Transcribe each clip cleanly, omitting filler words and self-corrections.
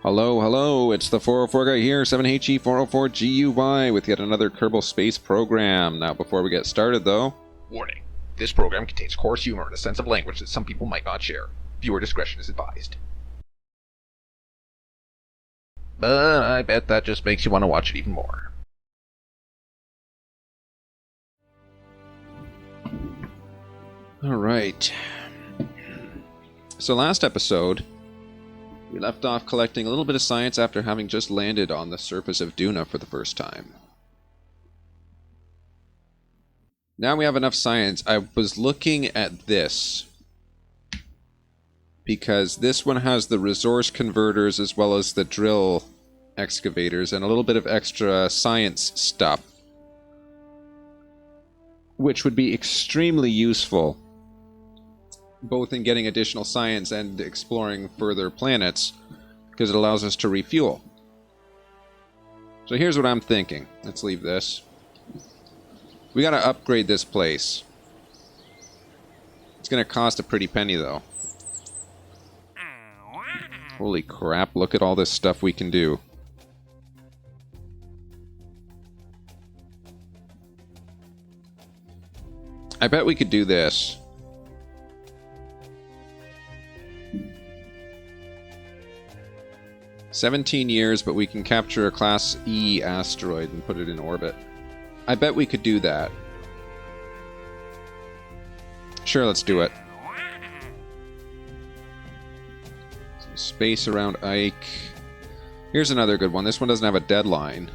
Hello, hello, it's the 404 guy here, 7HE404GUY, with yet another Kerbal Space Program. Now, before we get started, though... Warning. This program contains coarse humor and a sense of language that some people might not share. Viewer discretion is advised. But I bet that just makes you want to watch it even more. Alright. So last episode, we left off collecting a little bit of science after having just landed on the surface of Duna for the first time. Now we have enough science. I was looking at this because this one has the resource converters as well as the drill excavators and a little bit of extra science stuff, which would be extremely useful both in getting additional science and exploring further planets, because it allows us to refuel. So here's what I'm thinking. Let's leave this. We gotta upgrade this place. It's gonna cost a pretty penny, though. Holy crap, look at all this stuff we can do. I bet we could do this. "17 years, but we can capture a Class E asteroid and put it in orbit." I bet we could do that. Sure, let's do it. Some space around Ike. Here's another good one. This one doesn't have a deadline.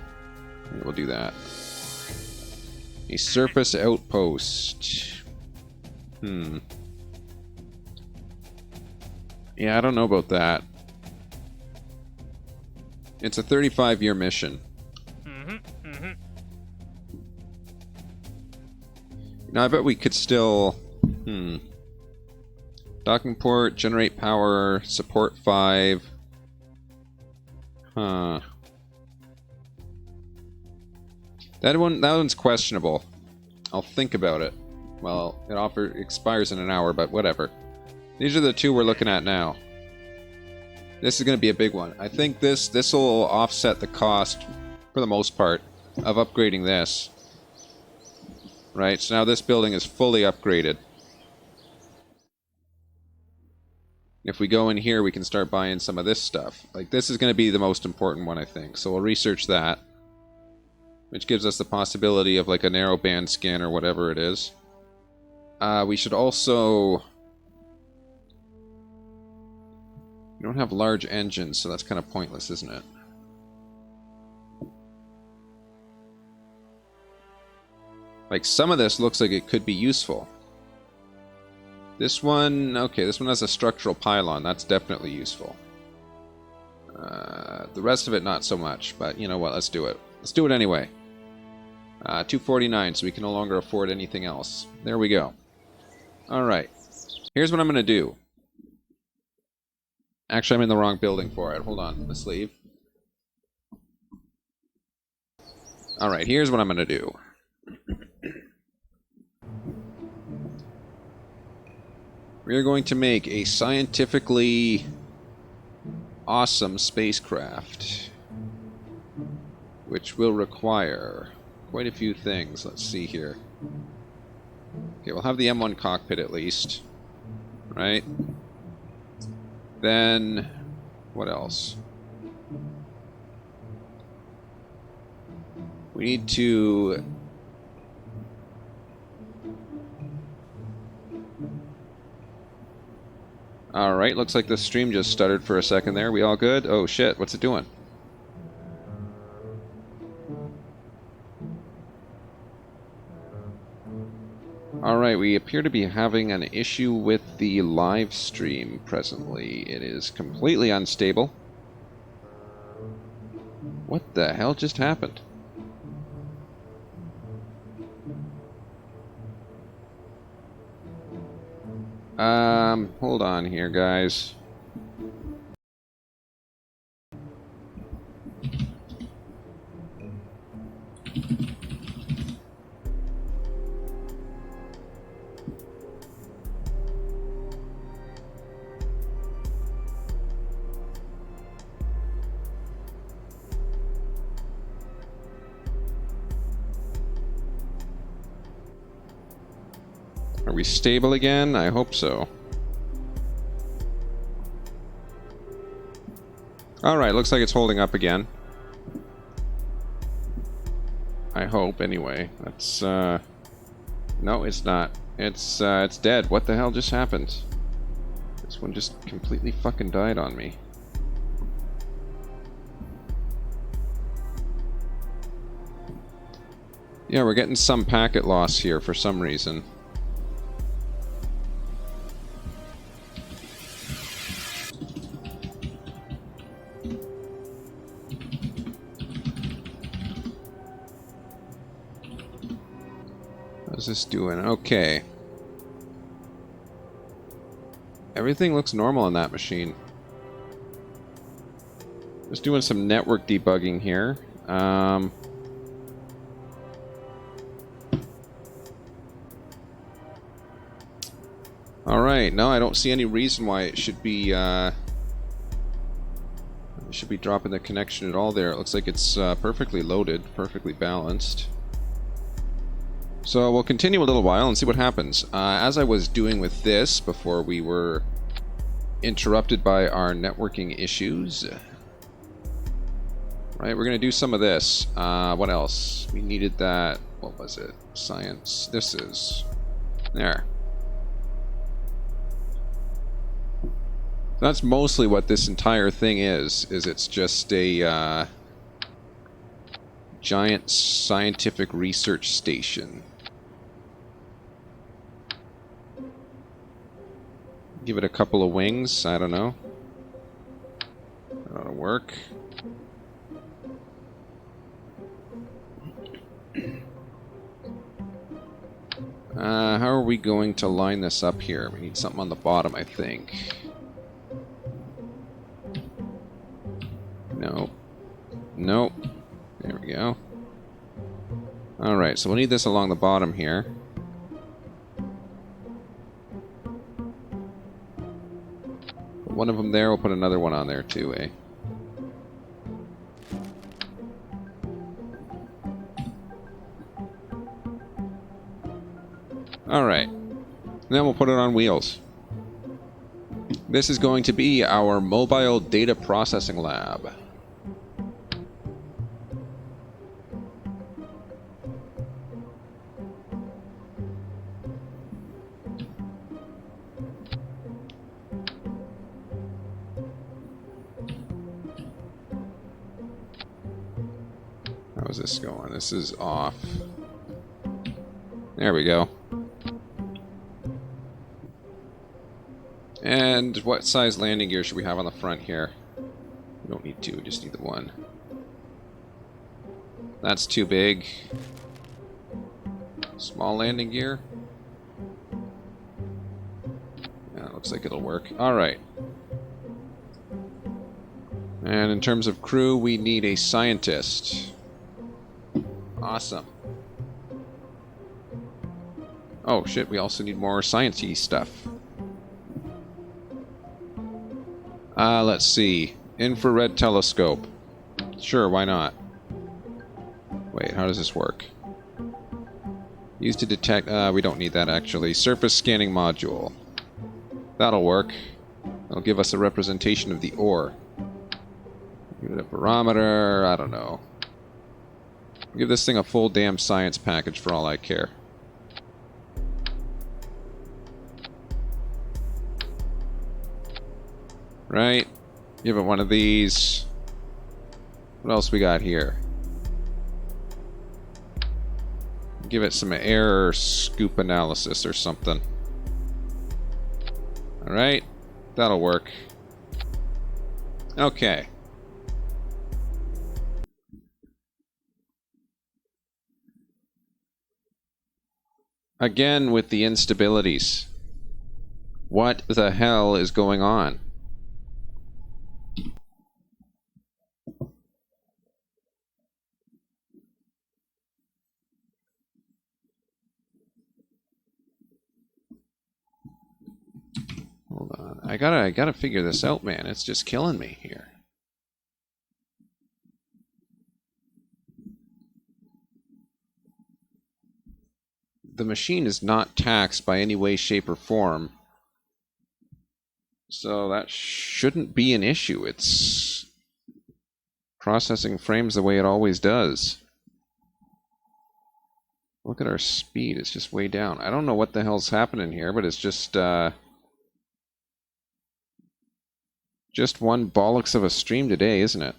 We'll do that. A surface outpost. Yeah, I don't know about that. It's a 35-year mission. Now, I bet we could still... Docking port, generate power, support 5. Huh. That one's questionable. I'll think about it. Well, it expires in an hour, but whatever. These are the two we're looking at now. This is going to be a big one. I think this will offset the cost, for the most part, of upgrading this. Right, so now this building is fully upgraded. If we go in here, we can start buying some of this stuff. Like, this is going to be the most important one, I think. So we'll research that. Which gives us the possibility of, like, a narrowband scan or whatever it is. We should also... We don't have large engines, so that's kind of pointless, isn't it? Like, some of this looks like it could be useful. This one... Okay, this one has a structural pylon. That's definitely useful. The rest of it, not so much. But, you know what? Let's do it. Let's do it anyway. 249, so we can no longer afford anything else. There we go. Alright. Here's what I'm going to do. Actually, I'm in the wrong building for it. Hold on. Let's leave. Alright, here's what I'm going to do. We're going to make a scientifically awesome spacecraft, which will require quite a few things. Let's see here. Okay, we'll have the M1 cockpit at least. Right? Then, what else? We need to... Alright, looks like the stream just stuttered for a second there. We all good? Oh shit, what's it doing? Alright, we appear to be having an issue with the live stream presently. It is completely unstable. What the hell just happened? Hold on here, guys. Are we stable again? I hope so. Alright, looks like it's holding up again. I hope, anyway. That's, no, it's not. It's dead. What the hell just happened? This one just completely fucking died on me. Yeah, we're getting some packet loss here for some reason. How's this doing? Okay. Everything looks normal on that machine. Just doing some network debugging here. Alright, no, I don't see any reason why it should be dropping the connection at all there. It looks like it's perfectly loaded, perfectly balanced. So we'll continue a little while and see what happens. As I was doing with this before we were interrupted by our networking issues. Right, we're going to do some of this. What else? We needed that. What was it? Science. This is. There. That's mostly what this entire thing is it's just a giant scientific research station. Give it a couple of wings, I don't know. That ought to work. How are we going to line this up here? We need something on the bottom, I think. No. Nope. There we go. Alright, so we'll need this along the bottom here. Put one of them there, we'll put another one on there too, eh? Alright. Then we'll put it on wheels. This is going to be our mobile data processing lab. How's this going? This is off. There we go. And what size landing gear should we have on the front here? We don't need two, we just need the one. That's too big. Small landing gear. Yeah, looks like it'll work. Alright. And in terms of crew, we need a scientist. Awesome. Oh shit, we also need more science-y stuff. Let's see. Infrared telescope. Sure, why not? Wait, how does this work? Used to detect... we don't need that, actually. Surface scanning module. That'll work. That'll give us a representation of the ore. Give it a barometer. I don't know. Give this thing a full damn science package for all I care. Right? Give it one of these. What else we got here? Give it some air scoop analysis or something. Alright. That'll work. Okay. Again with the instabilities. What the hell is going on? Hold on. I gotta figure this out, man. It's just killing me here. the machine is not taxed by any way, shape, or form. So that shouldn't be an issue. It's processing frames the way it always does. Look at our speed. It's just way down. I don't know what the hell's happening here, but it's just one bollocks of a stream today, isn't it?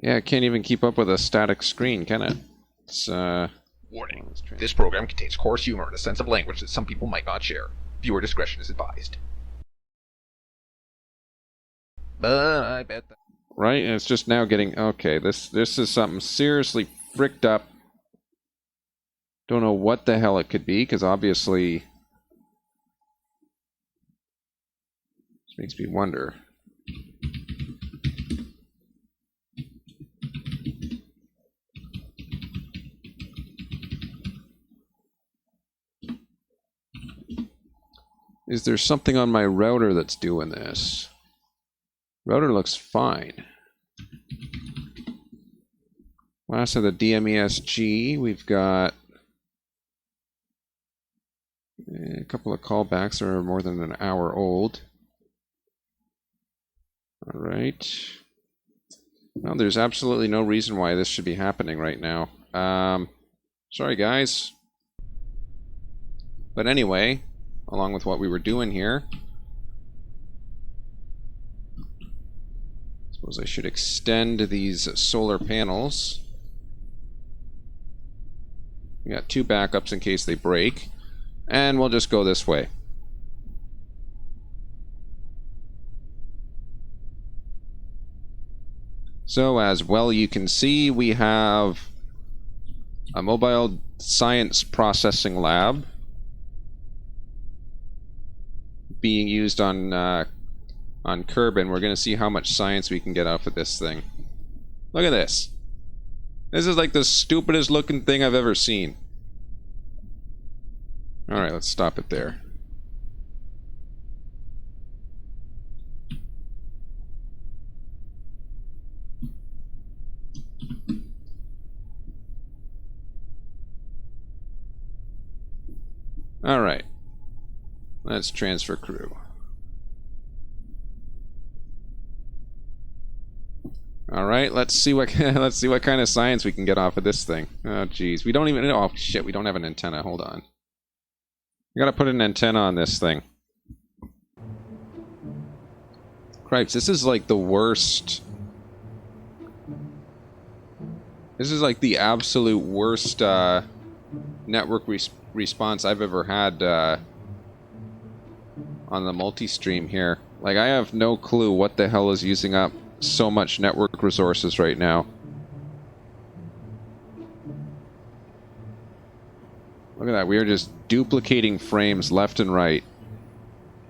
Yeah, it can't even keep up with a static screen, can it? It's, Warning. This program contains coarse humor and a sense of language that some people might not share. Viewer discretion is advised. But I bet that... Right? And it's just now getting... Okay, this is something seriously fricked up. Don't know what the hell it could be, because obviously... This makes me wonder. Is there something on my router that's doing this? Router looks fine. Last of the DMESG, we've got a couple of callbacks that are more than an hour old. All right. Well, there's absolutely no reason why this should be happening right now. Sorry, guys. But anyway, along with what we were doing here, I suppose I should extend these solar panels. We got 2 backups in case they break, and we'll just go this way. So as well you can see, we have a mobile science processing lab being used on Kerbal. We're going to see how much science we can get out of this thing. Look at this. This is like the stupidest looking thing I've ever seen. Alright, let's stop it there. Alright. Let's transfer crew. Alright, let's see what let's see what kind of science we can get off of this thing. Oh jeez. We don't even oh shit, we don't have an antenna. Hold on. I gotta put an antenna on this thing. Cripes, this is like the worst. This is like the absolute worst network response I've ever had on the multi-stream here. Like, I have no clue what the hell is using up so much network resources right now. Look at that, we are just duplicating frames left and right.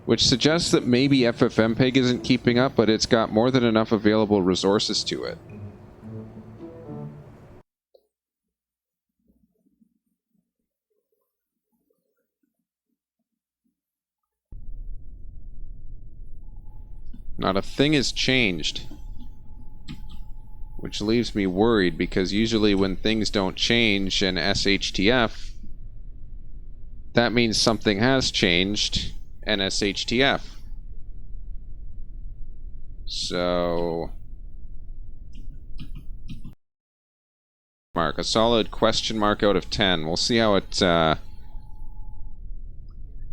Which suggests that maybe FFmpeg isn't keeping up, but it's got more than enough available resources to it. Not a thing has changed. Which leaves me worried, because usually when things don't change in SHTF, that means something has changed in SHTF. So... a solid question mark out of 10. We'll see how it...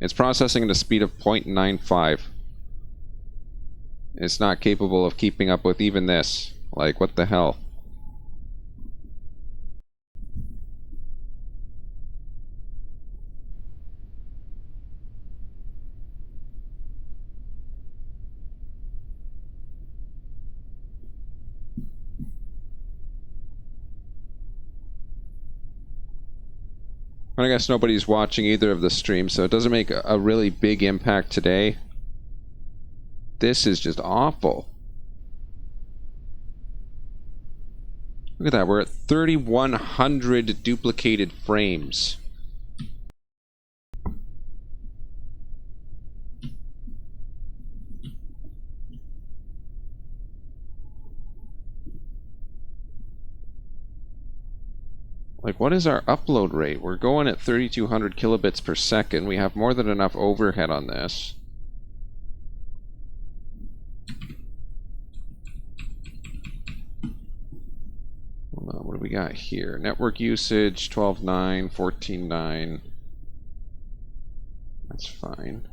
It's processing at a speed of 0.95. It's not capable of keeping up with even this. Like, what the hell? I guess nobody's watching either of the streams, so it doesn't make a really big impact today. This is just awful. Look at that, we're at 3,100 duplicated frames. Like, what is our upload rate? We're going at 3200 kilobits per second. We have more than enough overhead on this. Hold on, what do we got here? Network usage, 12.9, 14.9. That's fine.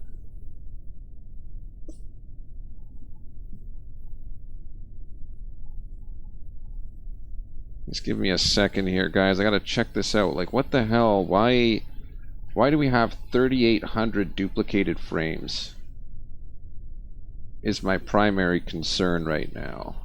Just give me a second here, guys. I gotta check this out. Like, what the hell? Why do we have 3,800 duplicated frames? Is my primary concern right now.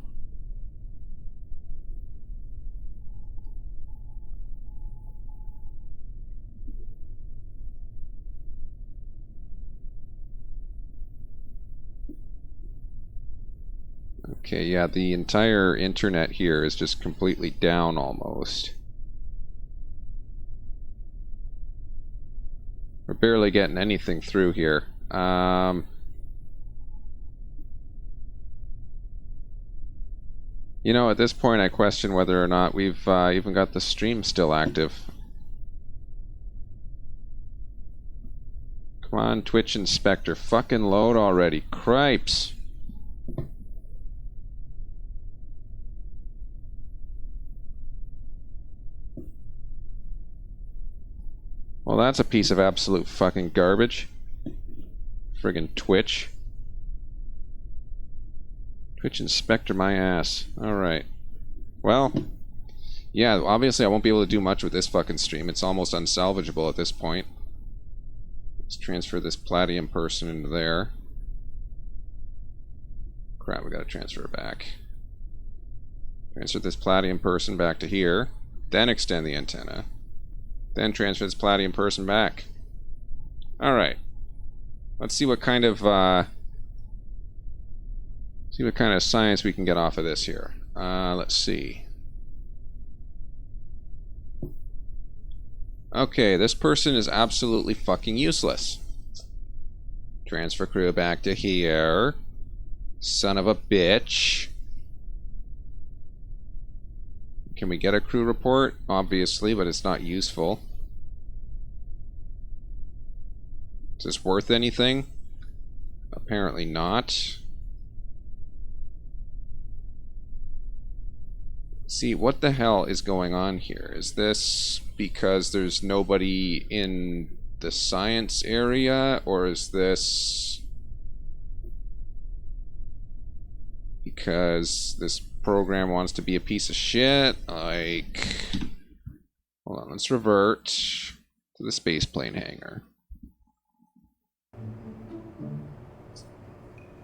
Okay, yeah, the entire internet here is just completely down almost. We're barely getting anything through here. You know, at this point I question whether or not we've even got the stream still active. Come on, Twitch Inspector, fucking load already. Cripes! Well, that's a piece of absolute fucking garbage. Friggin' Twitch. Twitch Inspector my ass. Alright. Well, yeah, obviously I won't be able to do much with this fucking stream. It's almost unsalvageable at this point. Let's transfer this Palladium person into there. Crap, we gotta transfer it back. Transfer this Palladium person back to here. Then extend the antenna. Then transfer this Palladium person back. Alright. Let's see what kind of science we can get off of this here. Let's see. Okay, this person is absolutely fucking useless. Transfer crew back to here. Son of a bitch. Can we get a crew report? Obviously, but it's not useful. Is this worth anything? Apparently not. See, what the hell is going on here? Is this because there's nobody in the science area, or is this because this program wants to be a piece of shit? Like, hold on, let's revert to the spaceplane hangar.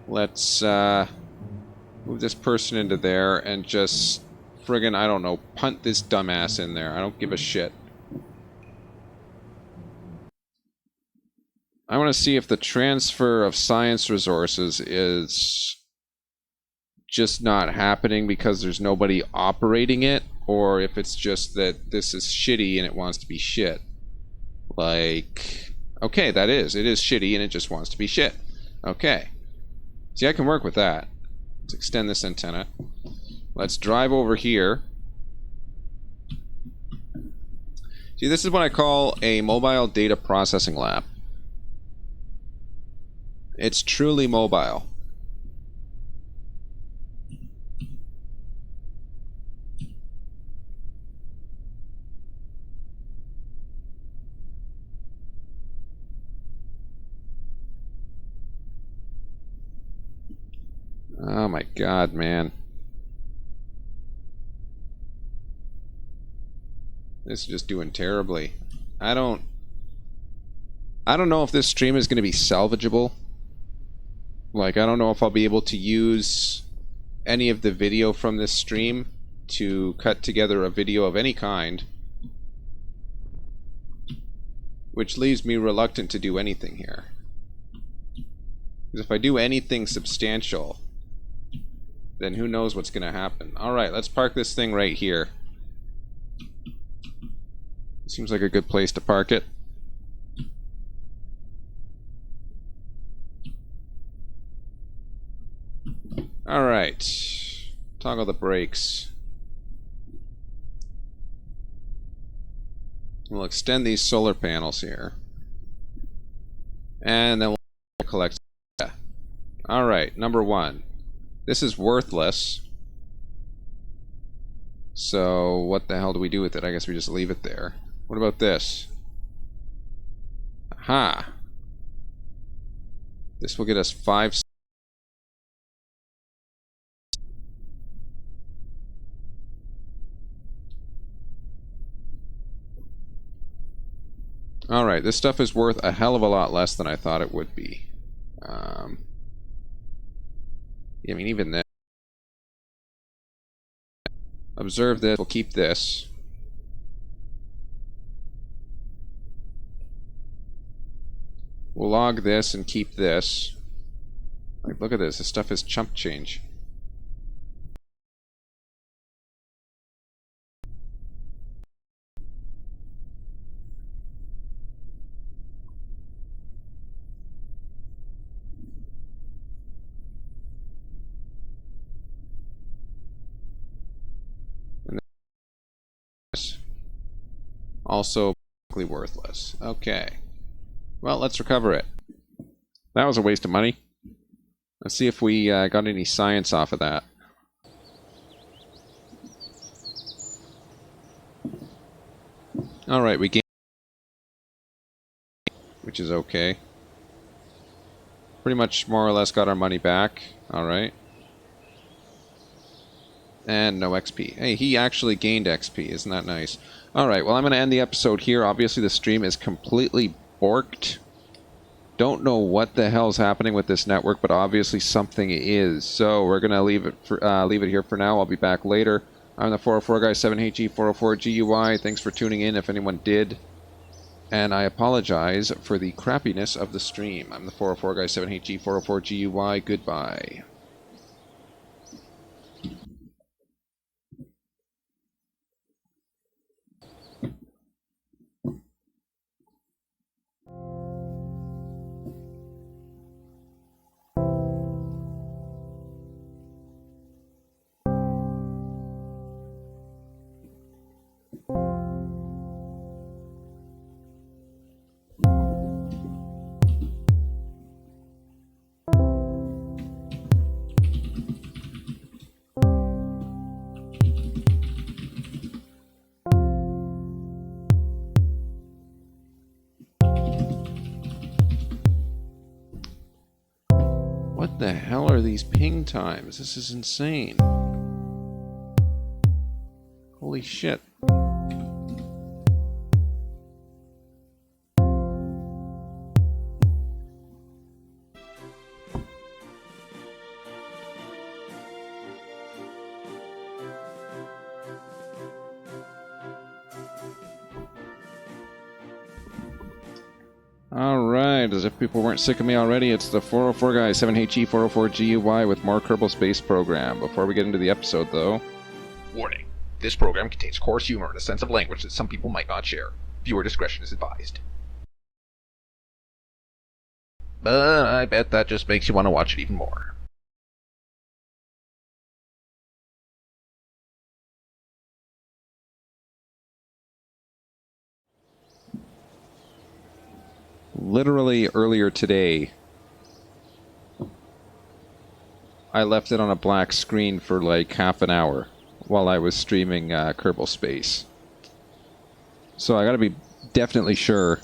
Let's move this person into there and just friggin', I don't know, punt this dumbass in there. I don't give a shit. I want to see if the transfer of science resources is just not happening because there's nobody operating it, or if it's just that this is shitty and it wants to be shit. Like, okay, it is shitty and it just wants to be shit. Okay. See, I can work with that. Let's extend this antenna. Let's drive over here. See, this is what I call a mobile data processing lab. It's truly mobile. Oh my god, man. This is just doing terribly. I don't know if this stream is going to be salvageable. Like, I don't know if I'll be able to use any of the video from this stream to cut together a video of any kind. Which leaves me reluctant to do anything here. Because if I do anything substantial, then who knows what's going to happen. Alright, let's park this thing right here. Seems like a good place to park it. Alright. Toggle the brakes. We'll extend these solar panels here. And then we'll collect. Yeah. Alright, number 1. This is worthless. So, what the hell do we do with it? I guess we just leave it there. What about this? Aha! This will get us 5. Alright, this stuff is worth a hell of a lot less than I thought it would be. I mean, even then. Observe this. We'll keep this. We'll log this and keep this. Like, look at this. This stuff is chump change. And this also worthless. Okay. Well, let's recover it. That was a waste of money. Let's see if we got any science off of that. Alright, we gained, which is okay. Pretty much more or less got our money back. Alright. And no XP. Hey, he actually gained XP. Isn't that nice? Alright, well, I'm going to end the episode here. Obviously, the stream is completely borked. Don't know what the hell's happening with this network, but obviously something is. So we're gonna leave it here for now. I'll be back later. I'm the 404 guy, 7HE 404 GUI. Thanks for tuning in, if anyone did. And I apologize for the crappiness of the stream. I'm the 404 guy, 7HE 404 GUI. Goodbye. What the hell are these ping times? This is insane. Holy shit. Alright, as if people weren't sick of me already, it's the 404 guy, 7HE 404 GUI with more Kerbal Space Program. Before we get into the episode, though... Warning. This program contains coarse humor and a sense of language that some people might not share. Viewer discretion is advised. But I bet that just makes you want to watch it even more. Literally earlier today, I left it on a black screen for like half an hour while I was streaming Kerbal Space. So I gotta be definitely sure.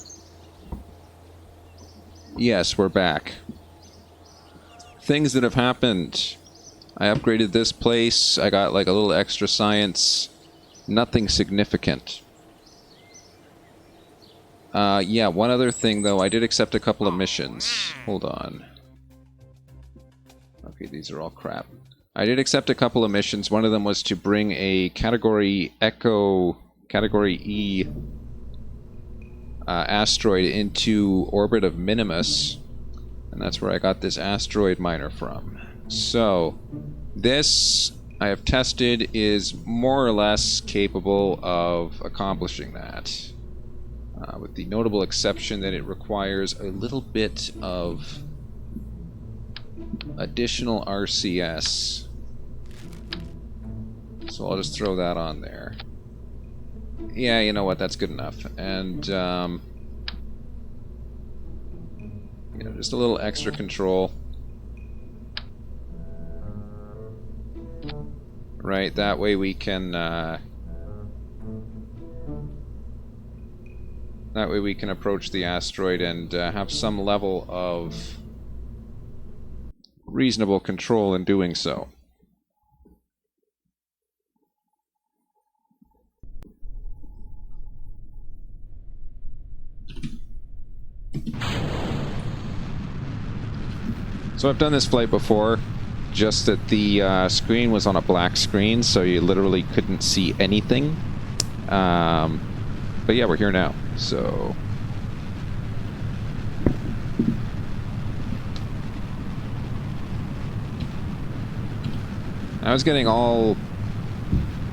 Yes, we're back. Things that have happened. I upgraded this place. I got like a little extra science. Nothing significant. Yeah, one other thing, though. I did accept a couple of missions. Hold on. Okay, these are all crap. I did accept a couple of missions. One of them was to bring a Category E asteroid into orbit of Minimus. And that's where I got this asteroid miner from. So, this, I have tested, is more or less capable of accomplishing that. With the notable exception that it requires a little bit of additional RCS. So I'll just throw that on there. Yeah, you know what? That's good enough. And, you know, just a little extra control. Right, that way we can, approach the asteroid and have some level of reasonable control in doing so. So I've done this flight before, just that the screen was on a black screen, so you literally couldn't see anything. But yeah, we're here now, so... I was getting all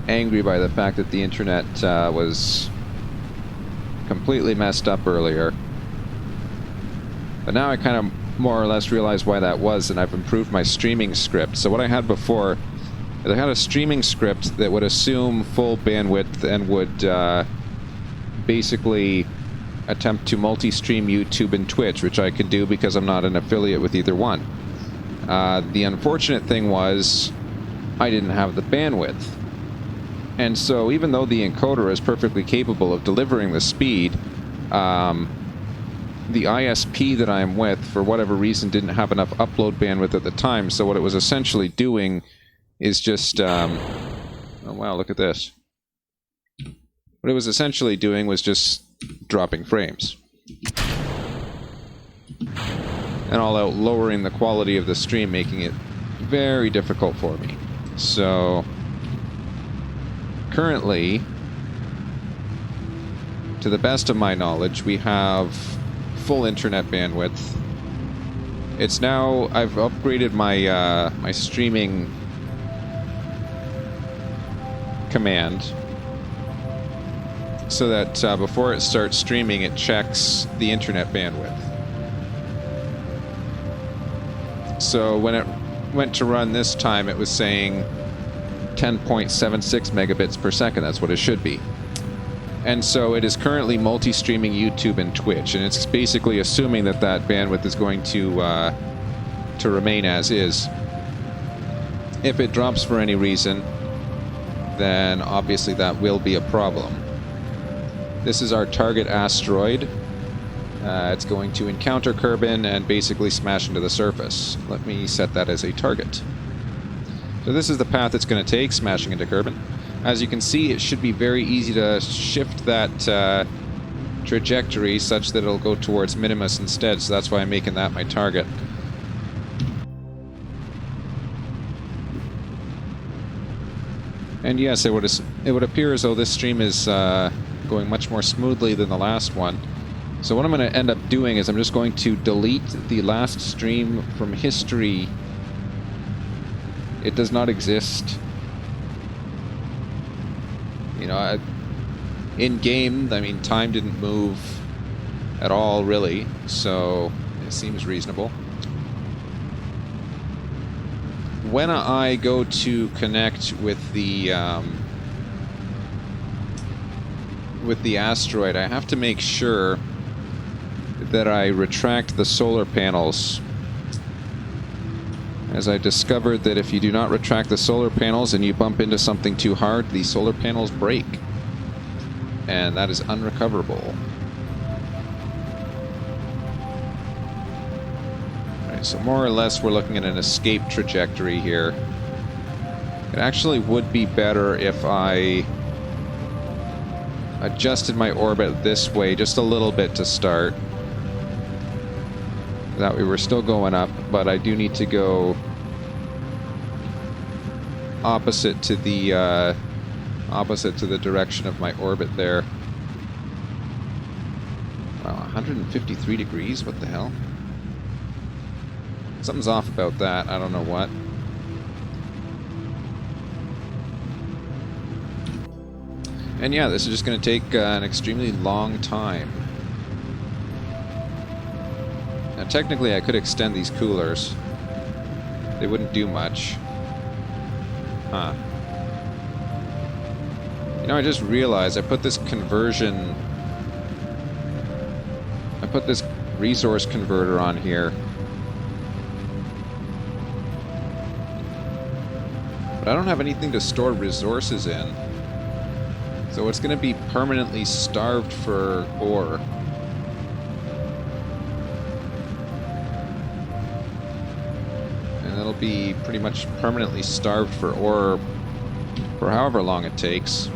angry by the fact that the internet was completely messed up earlier. But now I kind of more or less realize why that was, and I've improved my streaming script. So what I had before, I had a streaming script that would assume full bandwidth and would basically attempt to multi-stream YouTube and Twitch, which I could do because I'm not an affiliate with either one. The unfortunate thing was I didn't have the bandwidth. And so even though the encoder is perfectly capable of delivering the speed, the ISP that I'm with, for whatever reason, didn't have enough upload bandwidth at the time. So what it was essentially doing is just... oh, wow, look at this. What it was essentially doing was just dropping frames. And all out lowering the quality of the stream, making it very difficult for me. So... currently, to the best of my knowledge, we have full internet bandwidth. It's now... I've upgraded my my streaming command so that before it starts streaming, it checks the internet bandwidth. So when it went to run this time, it was saying 10.76 megabits per second. That's what it should be. And so it is currently multi-streaming YouTube and Twitch, and it's basically assuming that that bandwidth is going to remain as is. If it drops for any reason, then obviously that will be a problem. This is our target asteroid. It's going to encounter Kerbin and basically smash into the surface. Let me set that as a target. So this is the path it's going to take, smashing into Kerbin. As you can see, it should be very easy to shift that trajectory such that it'll go towards Minimus instead, so that's why I'm making that my target. And yes, it would appear as though this stream is going much more smoothly than the last one. So what I'm going to end up doing is I'm just going to delete the last stream from history. It does not exist. You know, in-game, I mean, time didn't move at all, really, so it seems reasonable. When I go to connect with the asteroid, I have to make sure that I retract the solar panels, as I discovered that if you do not retract the solar panels and you bump into something too hard, the solar panels break. And that is unrecoverable. Alright, so more or less we're looking at an escape trajectory here. It actually would be better if I adjusted my orbit this way just a little bit to start. That way we're still going up, but I do need to go opposite to the direction of my orbit there. Wow, 153 degrees? What the hell? Something's off about that. I don't know what. And yeah, this is just going to take an extremely long time. Now, technically, I could extend these coolers. They wouldn't do much. Huh. You know, I just realized I put this resource converter on here. But I don't have anything to store resources in. So it's going to be permanently starved for ore. And it'll be pretty much permanently starved for ore for however long it takes.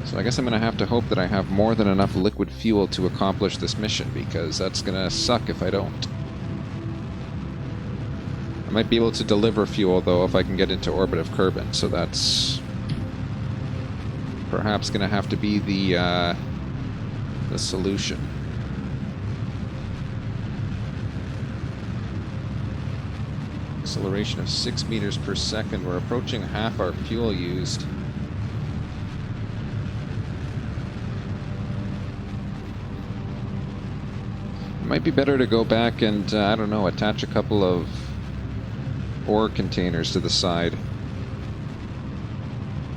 So I guess I'm going to have to hope that I have more than enough liquid fuel to accomplish this mission, because that's going to suck if I don't. I might be able to deliver fuel, though, if I can get into orbit of Kerbin, so that's perhaps going to have to be the solution. Acceleration of 6 meters per second. We're approaching half our fuel used. It might be better to go back and, I don't know, attach a couple of ore containers to the side.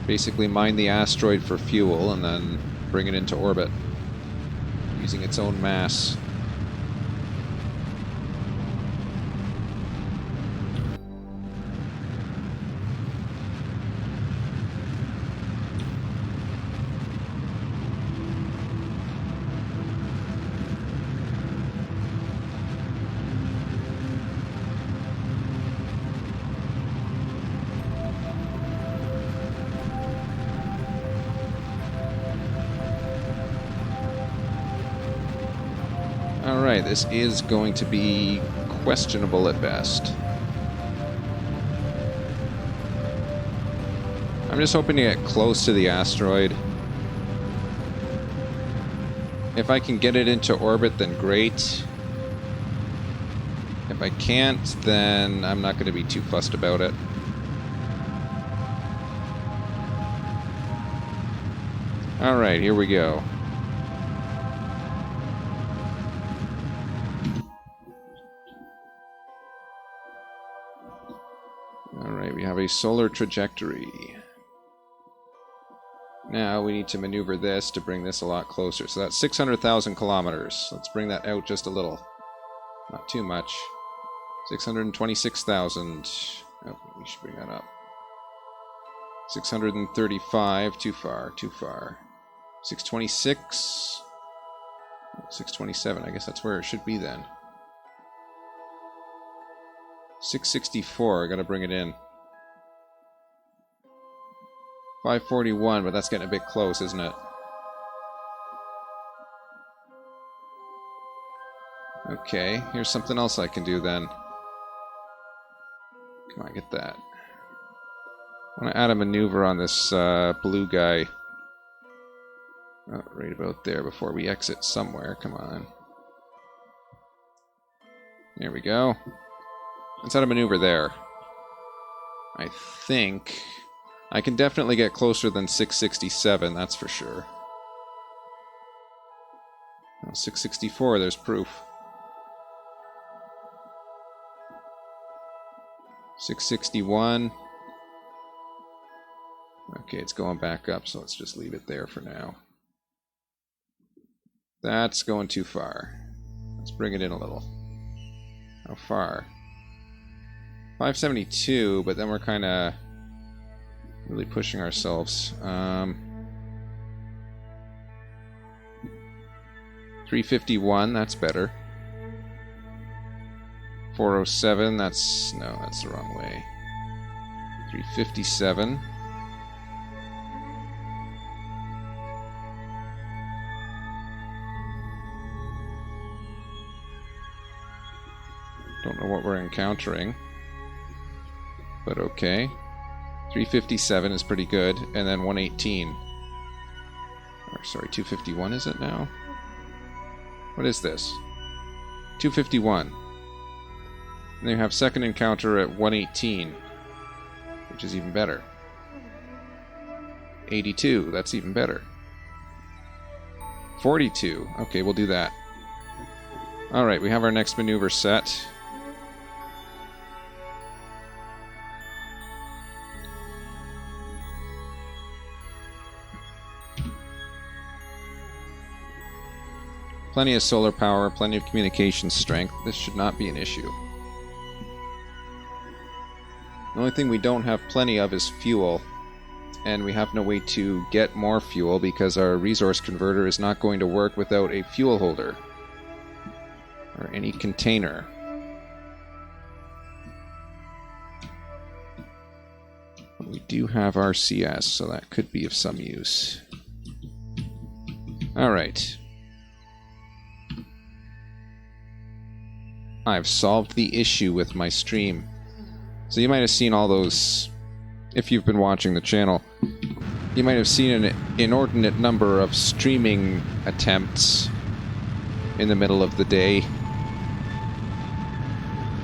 Basically mine the asteroid for fuel and then bring it into orbit using its own mass. Alright, this is going to be questionable at best. I'm just hoping to get close to the asteroid. If I can get it into orbit, then great. If I can't, then I'm not going to be too fussed about it. Alright, here we go. Alright, we have a solar trajectory. Now we need to maneuver this to bring this a lot closer. So that's 600,000 kilometers. Let's bring that out just a little. Not too much. 626,000. Oh, we should bring that up. 635. Too far, too far. 626. 627. I guess that's where it should be then. 664. I gotta bring it in. 541, but that's getting a bit close, isn't it? Okay, here's something else I can do then. Come on, get that. I want to add a maneuver on this blue guy. Oh, right about there before we exit somewhere. Come on. There we go. Let's add a maneuver there. I think I can definitely get closer than 667, that's for sure. Oh, 664, there's proof. 661. Okay, it's going back up, so let's just leave it there for now. That's going too far. Let's bring it in a little. How far? 572, but then we're kind of really pushing ourselves. 351, that's better. 407, that's the wrong way. 357. Don't know what we're encountering, but okay. 357 is pretty good, and then 118. Or, sorry, 251 is it now? What is this? 251. And you have second encounter at 118, which is even better. 82, that's even better. 42, okay, we'll do that. Alright, we have our next maneuver set. Plenty of solar power, plenty of communication strength. This should not be an issue. The only thing we don't have plenty of is fuel. And we have no way to get more fuel because our resource converter is not going to work without a fuel holder. Or any container. We do have RCS, so that could be of some use. Alright. I've solved the issue with my stream. So you might have seen all those, if you've been watching the channel, you might have seen an inordinate number of streaming attempts in the middle of the day.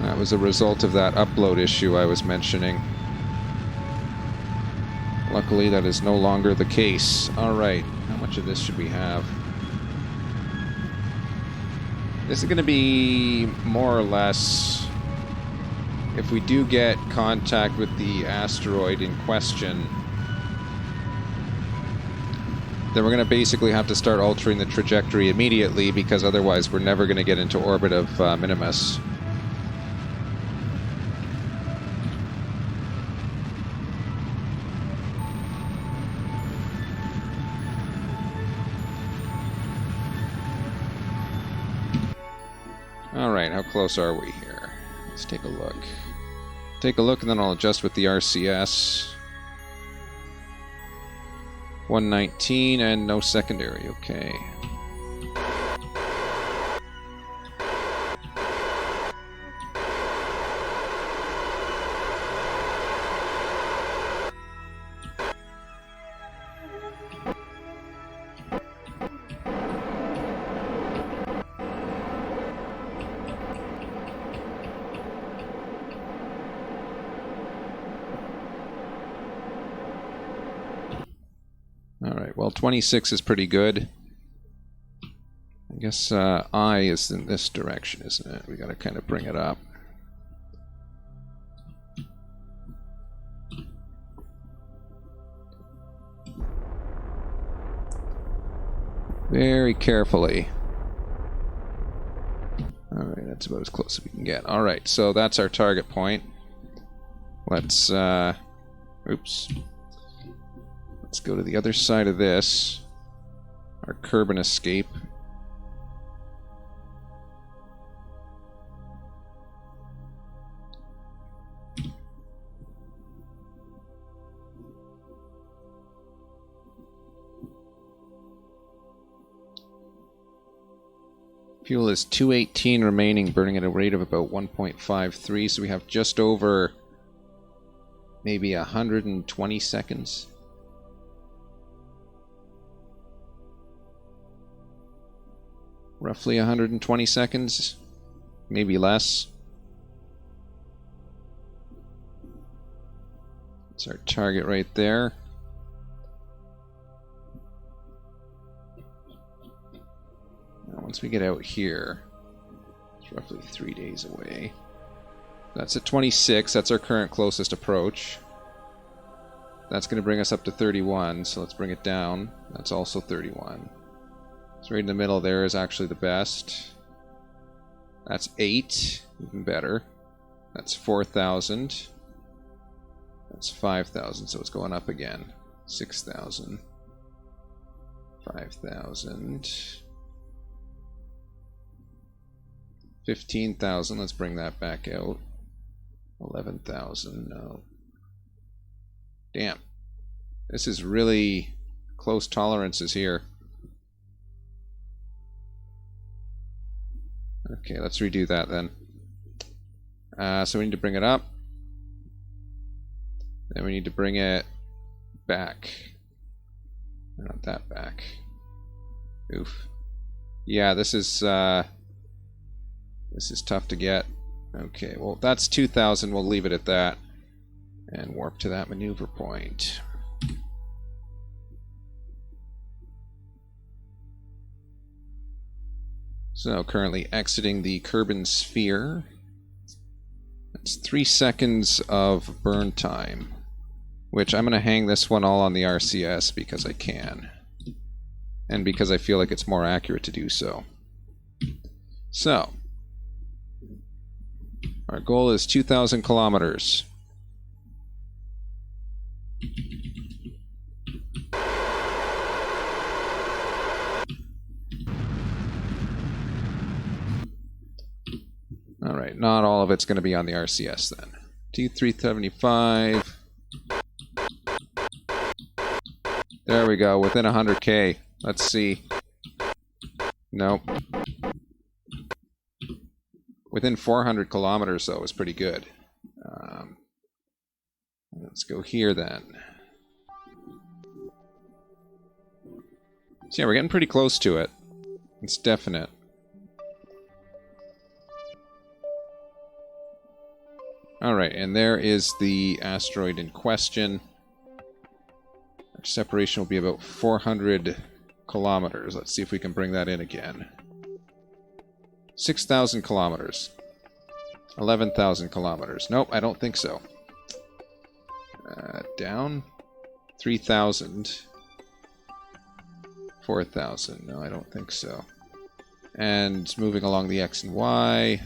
That was a result of that upload issue I was mentioning. Luckily, that is no longer the case. Alright, how much of this should we have? This is going to be more or less... If we do get contact with the asteroid in question, then we're going to basically have to start altering the trajectory immediately, because otherwise we're never going to get into orbit of Minimus. Alright, how close are we here? Let's take a look. Take a look and then I'll adjust with the RCS. 119 and no secondary, okay. Alright, well 26 is pretty good. I guess I is in this direction, isn't it? We gotta kind of bring it up. Very carefully. Alright, that's about as close as we can get. Alright, so that's our target point. Let's, oops. Let's go to the other side of this. Our Kerbal escape. Fuel is 218 remaining, burning at a rate of about 1.53, so we have just over maybe 120 seconds. Roughly 120 seconds, maybe less. That's our target right there. Now once we get out here, it's roughly 3 days away. That's at 26, that's our current closest approach. That's going to bring us up to 31, so let's bring it down. That's also 31. So right in the middle there is actually the best. That's 8, even better. That's 4,000. That's 5,000, so it's going up again. 6,000. 5,000. 15,000, let's bring that back out. 11,000, no. Damn. This is really close tolerances here. Okay, let's redo that then. So we need to bring it up. Then we need to bring it back. Not that back. Oof. Yeah, this is tough to get. Okay, well that's 2,000. We'll leave it at that. And warp to that maneuver point. So currently exiting the Kerbal sphere. That's 3 seconds of burn time, which I'm going to hang this one all on the RCS because I can, and because I feel like it's more accurate to do so. So, our goal is 2,000 kilometers. Alright, not all of it's going to be on the RCS then. T375. There we go, within 100K. Let's see. Nope. Within 400 kilometers, though, is pretty good. Let's go here then. So yeah, we're getting pretty close to it. It's definite. Alright, and there is the asteroid in question. Our separation will be about 400 kilometers. Let's see if we can bring that in again. 6,000 kilometers. 11,000 kilometers. Nope, I don't think so. Down. 3,000. 4,000. No, I don't think so. And moving along the X and Y.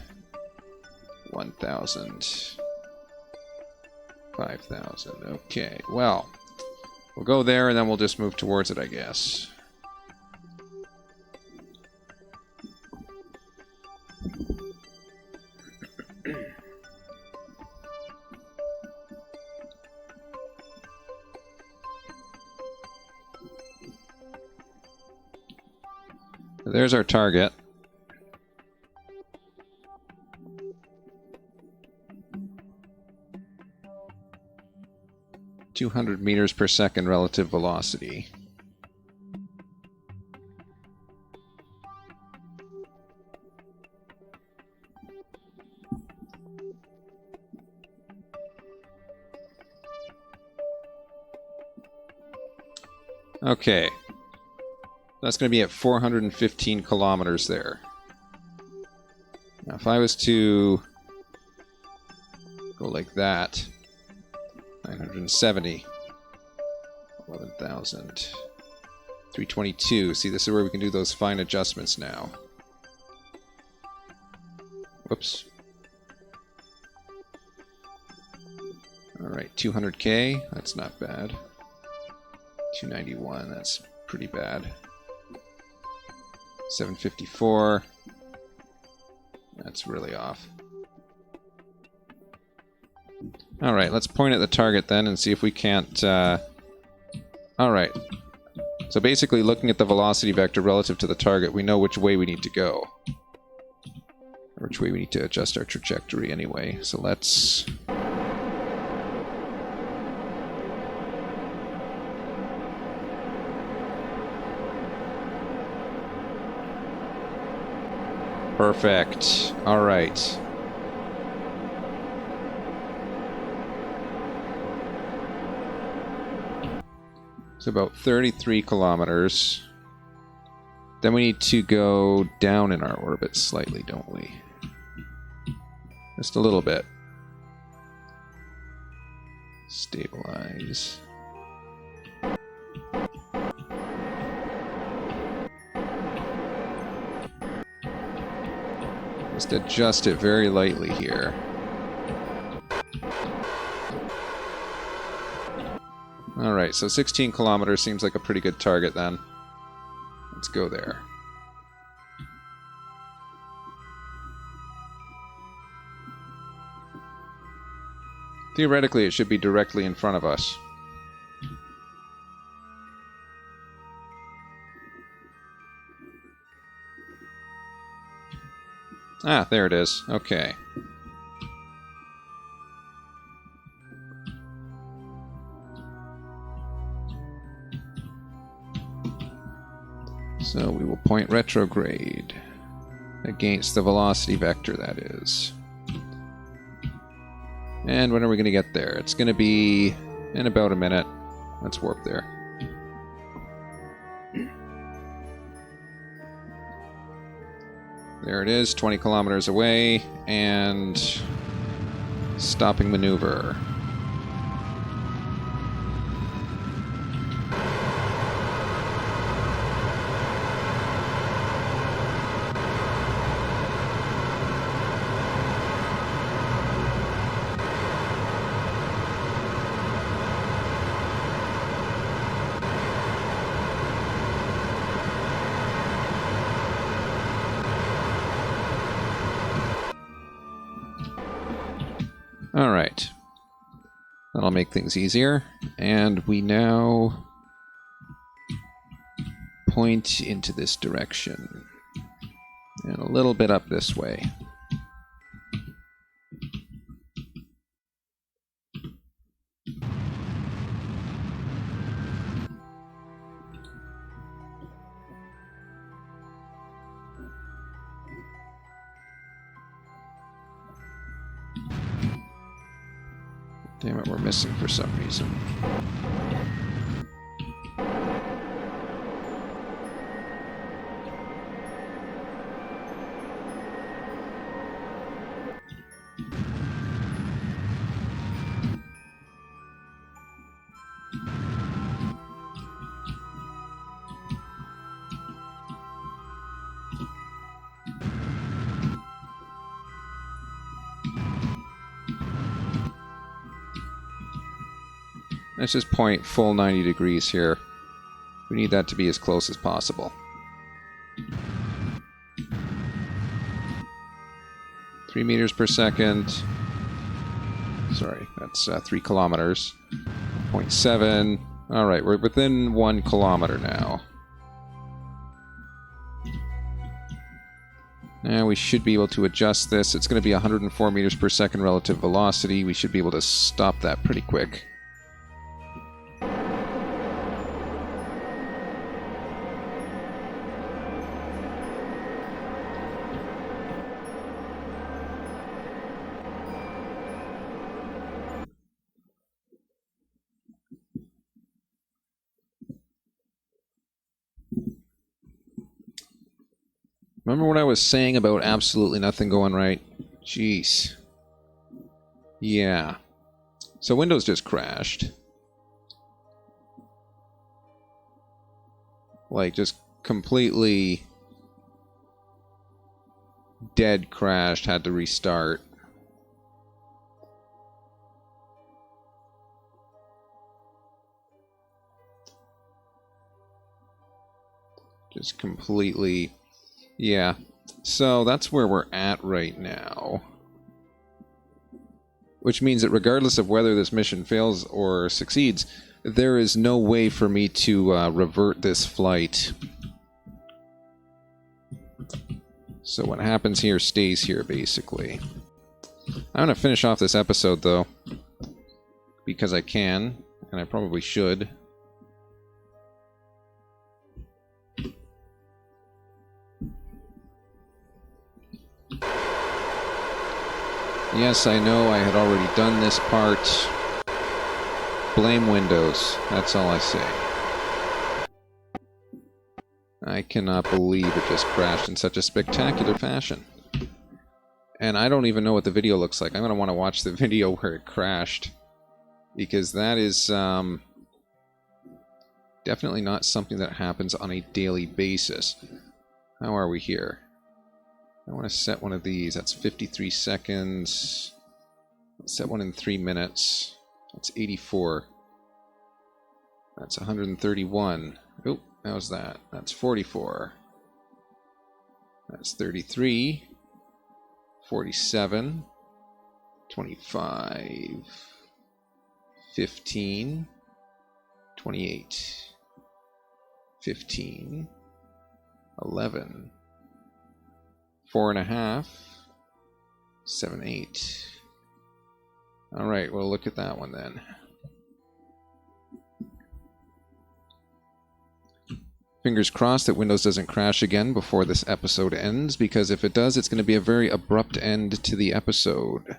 1,000. 5,000. Okay, well. We'll go there and then we'll just move towards it, I guess. There's our target. .200 meters per second relative velocity. Okay. That's going to be at 415 kilometers there. Now, if I was to go like that, 970, 11,000, 322. See, this is where we can do those fine adjustments now. Whoops. Alright, 200K, that's not bad. 291, that's pretty bad. 754. That's really off. Alright, let's point at the target then and see if we can't... Alright. So basically, looking at the velocity vector relative to the target, we know which way we need to go. Or which way we need to adjust our trajectory anyway. So let's... Perfect. Alright. It's about 33 kilometers. Then we need to go down in our orbit slightly, don't we? Just a little bit. Stabilize. Just adjust it very lightly here. Alright, so 16 kilometers seems like a pretty good target then. Let's go there. Theoretically, it should be directly in front of us. Ah, there it is. Okay. So we will point retrograde against the velocity vector, that is. And when are we going to get there? It's going to be in about a minute. Let's warp there. There it is, 20 kilometers away, and stopping maneuver. Alright. That'll make things easier. And we now point into this direction. And a little bit up this way. Damn it, we're missing for some reason. Let's just point full 90 degrees here. We need that to be as close as possible. 3 meters per second. Sorry, that's 3 kilometers. 0.7. Alright, we're within 1 kilometer now. Now we should be able to adjust this. It's going to be 104 meters per second relative velocity. We should be able to stop that pretty quick. Remember what I was saying about absolutely nothing going right? Jeez. Yeah. So Windows just crashed. Like, just completely dead crashed, had to restart. Just completely... Yeah, so that's where we're at right now. Which means that regardless of whether this mission fails or succeeds, there is no way for me to revert this flight. So what happens here stays here, basically. I'm going to finish off this episode, though, because I can, and I probably should. Yes, I know I had already done this part. Blame Windows. That's all I say. I cannot believe it just crashed in such a spectacular fashion. And I don't even know what the video looks like. I'm going to want to watch the video where it crashed. Because that is definitely not something that happens on a daily basis. How are we here? I want to set one of these. That's 53 seconds. Let's set one in 3 minutes. That's 84. That's 131. Oh, how's that? That's 44. That's 33. 47. 25. 15. 28. 15. 11. 4.5. 7, 8. Alright, we'll look at that one then. Fingers crossed that Windows doesn't crash again before this episode ends, because if it does, it's going to be a very abrupt end to the episode.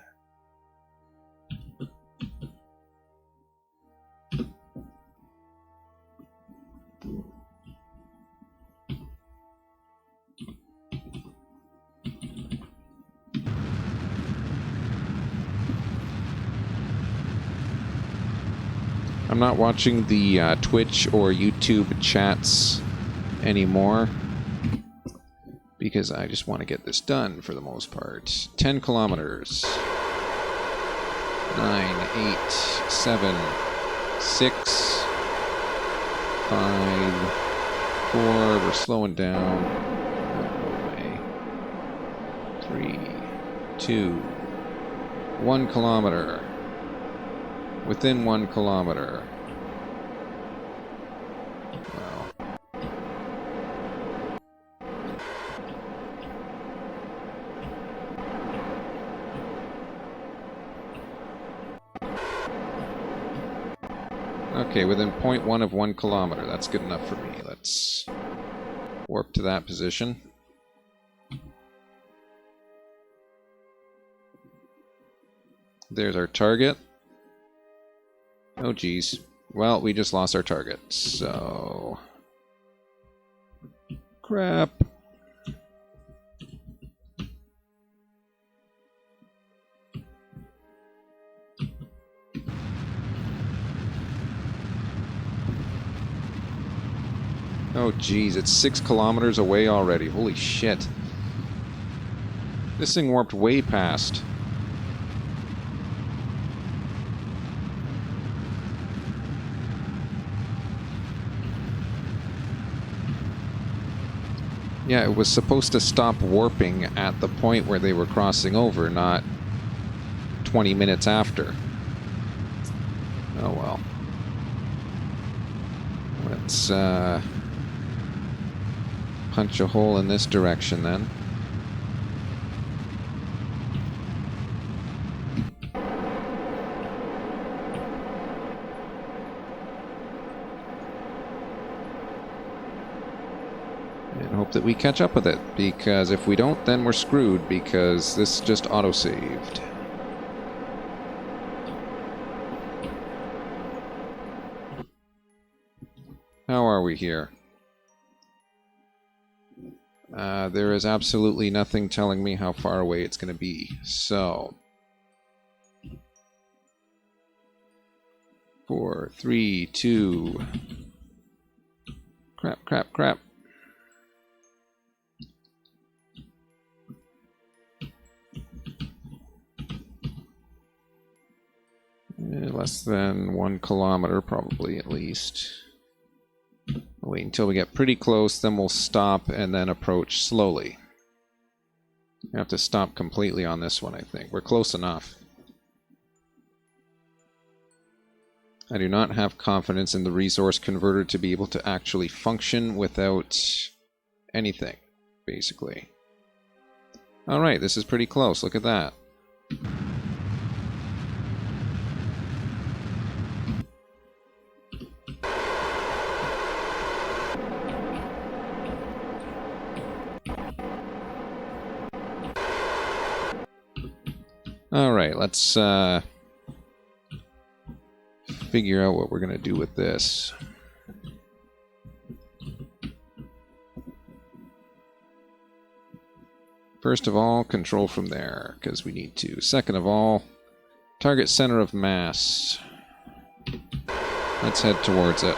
I'm not watching the Twitch or YouTube chats anymore because I just want to get this done for the most part. 10 kilometers. 9, 8, 7, 6, 5, 4. We're slowing down. No way. 3, 2, 1 kilometer. Within 1 kilometer. Wow. Okay, within 0.1 of 1 kilometer. That's good enough for me. Let's warp to that position. There's our target. Oh, geez. Well, we just lost our target, so... Crap. Oh, geez, it's 6 kilometers away already. Holy shit. This thing warped way past. Yeah, it was supposed to stop warping at the point where they were crossing over, not 20 minutes after. Oh well. Let's punch a hole in this direction then. And hope that we catch up with it, because if we don't, then we're screwed, because this just autosaved. How are we here? There is absolutely nothing telling me how far away it's going to be, so... 4, 3, 2... Crap, crap, crap. Less than 1 kilometer, probably, at least. Wait until we get pretty close, then we'll stop and then approach slowly. We have to stop completely on this one, I think. We're close enough. I do not have confidence in the resource converter to be able to actually function without anything, basically. Alright, this is pretty close. Look at that. Alright, let's figure out what we're going to do with this. First of all, control from there, because we need to. Second of all, target center of mass. Let's head towards it.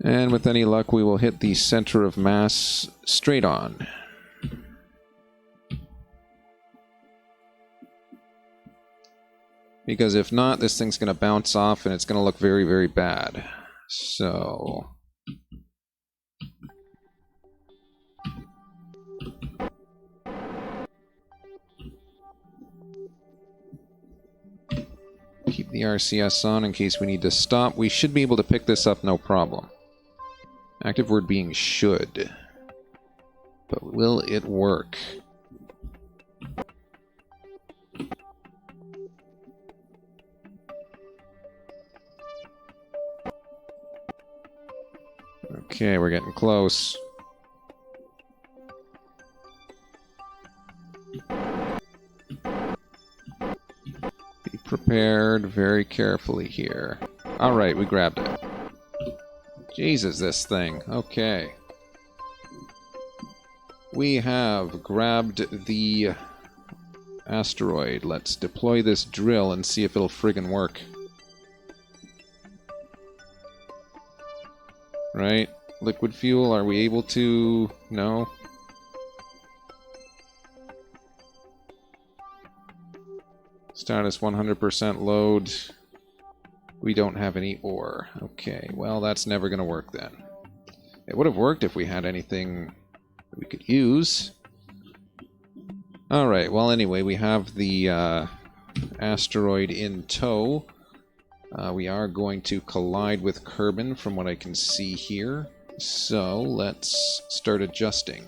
And with any luck, we will hit the center of mass straight on. Because if not, this thing's going to bounce off and it's going to look very, very bad. So... keep the RCS on in case we need to stop. We should be able to pick this up no problem. Active word being should. But will it work? Okay, we're getting close. Be prepared very carefully here. Alright, we grabbed it. Jesus, this thing. Okay. We have grabbed the asteroid. Let's deploy this drill and see if it'll friggin' work. Right? Liquid fuel, are we able to... No? status 100% load. We don't have any ore. Okay, well, that's never going to work then. It would have worked if we had anything that we could use. Alright, well, anyway, we have the asteroid in tow. We are going to collide with Kerbin from what I can see here. So, let's start adjusting.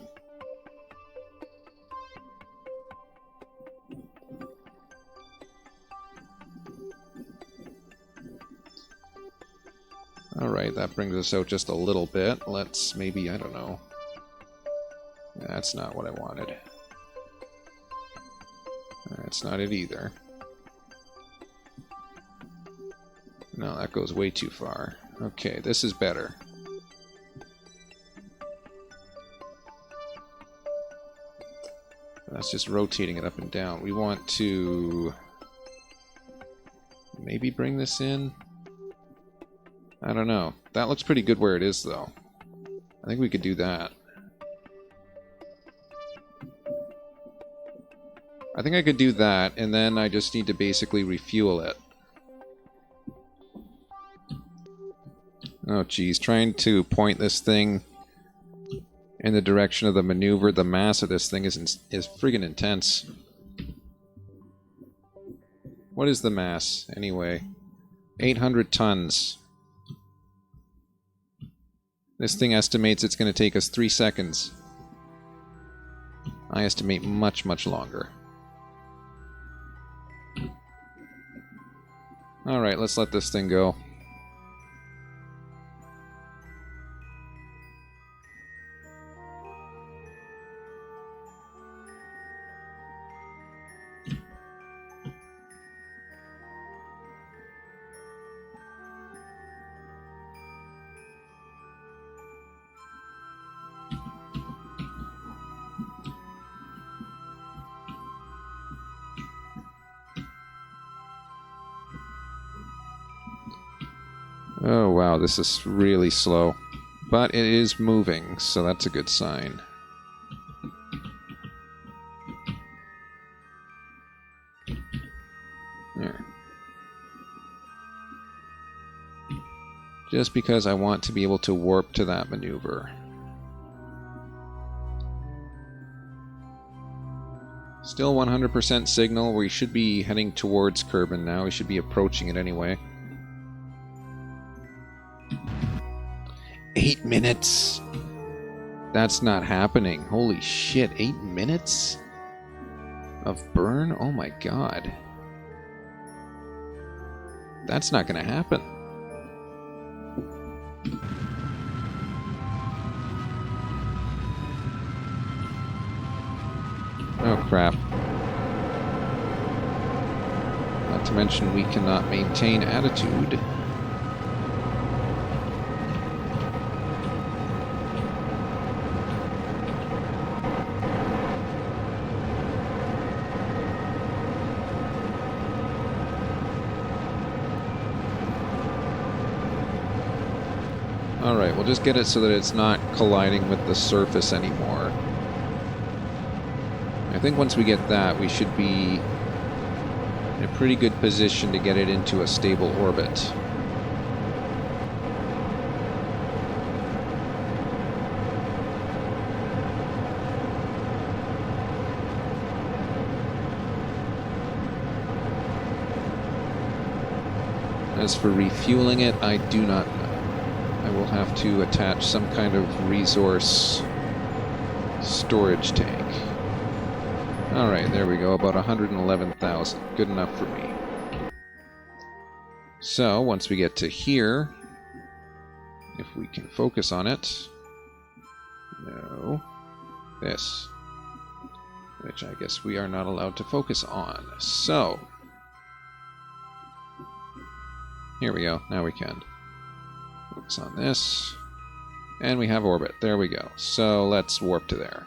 Alright, that brings us out just a little bit. Let's maybe, I don't know. That's not what I wanted. That's not it either. No, that goes way too far. Okay, this is better. That's just rotating it up and down. We want to maybe bring this in. I don't know. That looks pretty good where it is, though. I think we could do that. I think I could do that, and then I just need to basically refuel it. Oh, geez. Trying to point this thing in the direction of the maneuver. The mass of this thing is friggin' intense. What is the mass, anyway? 800 tons. This thing estimates it's going to take us 3 seconds. I estimate much, much longer. Alright, let's let this thing go. Oh wow, this is really slow. But it is moving, so that's a good sign. There. Just because I want to be able to warp to that maneuver. Still 100% signal. We should be heading towards Kerbin now. We should be approaching it anyway. 8 minutes! That's not happening. Holy shit, 8 minutes? Of burn? Oh my god. That's not gonna happen. Oh crap. Not to mention we cannot maintain attitude. Alright, we'll just get it so that it's not colliding with the surface anymore. I think once we get that, we should be in a pretty good position to get it into a stable orbit. As for refueling it, I do not know. I will have to attach some kind of resource storage tank. Alright, there we go, about 111,000. Good enough for me. So, once we get to here, if we can focus on it... No. This. Which I guess we are not allowed to focus on. So... Here we go, now we can. Focus on this. And we have orbit. There we go. So let's warp to there.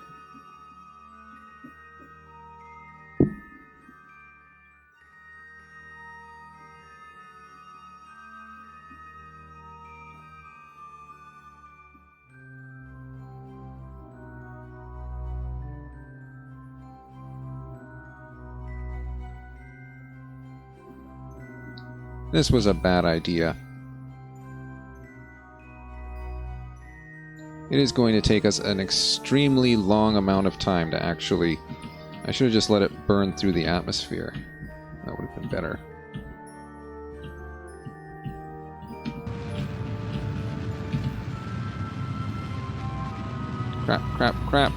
This was a bad idea. It is going to take us an extremely long amount of time to actually... I should have just let it burn through the atmosphere. That would have been better. Crap, crap, crap.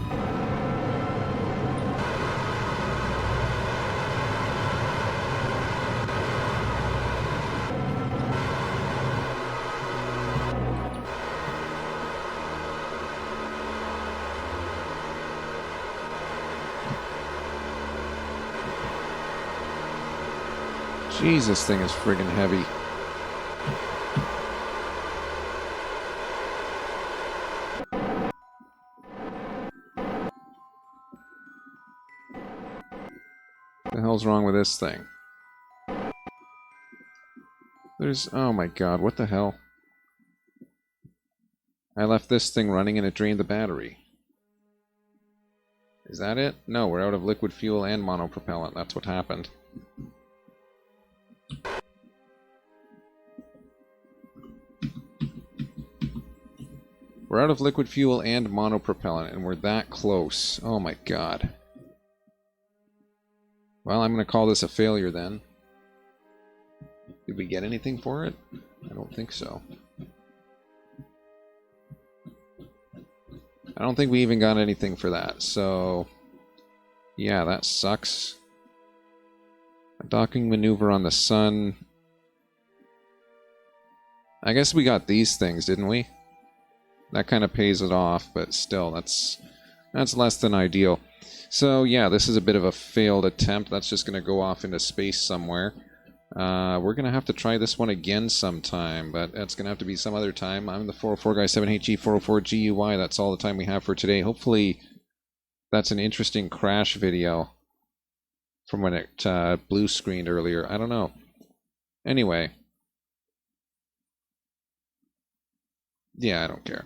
Jeez, this thing is friggin' heavy. What the hell's wrong with this thing? There's... oh my god, what the hell? I left this thing running and it drained the battery. Is that it? No, we're out of liquid fuel and monopropellant. That's what happened. We're out of liquid fuel and monopropellant, and we're that close. Oh my god. Well, I'm going to call this a failure then. Did we get anything for it? I don't think so. I don't think we even got anything for that, so... yeah, that sucks. A docking maneuver on the sun. I guess we got these things, didn't we? That kind of pays it off, but still, that's less than ideal. So yeah, this is a bit of a failed attempt. That's just going to go off into space somewhere. We're going to have to try this one again sometime, but it's going to have to be some other time. I'm the 404 guy, 7HG404GUY. That's all the time we have for today. Hopefully that's an interesting crash video from when it blue screened earlier. I don't know. Anyway. Yeah, I don't care.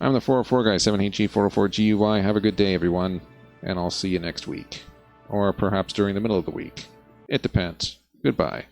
I'm the 404 guy, 7HG404GUY. Have a good day, everyone, and I'll see you next week. Or perhaps during the middle of the week. It depends. Goodbye.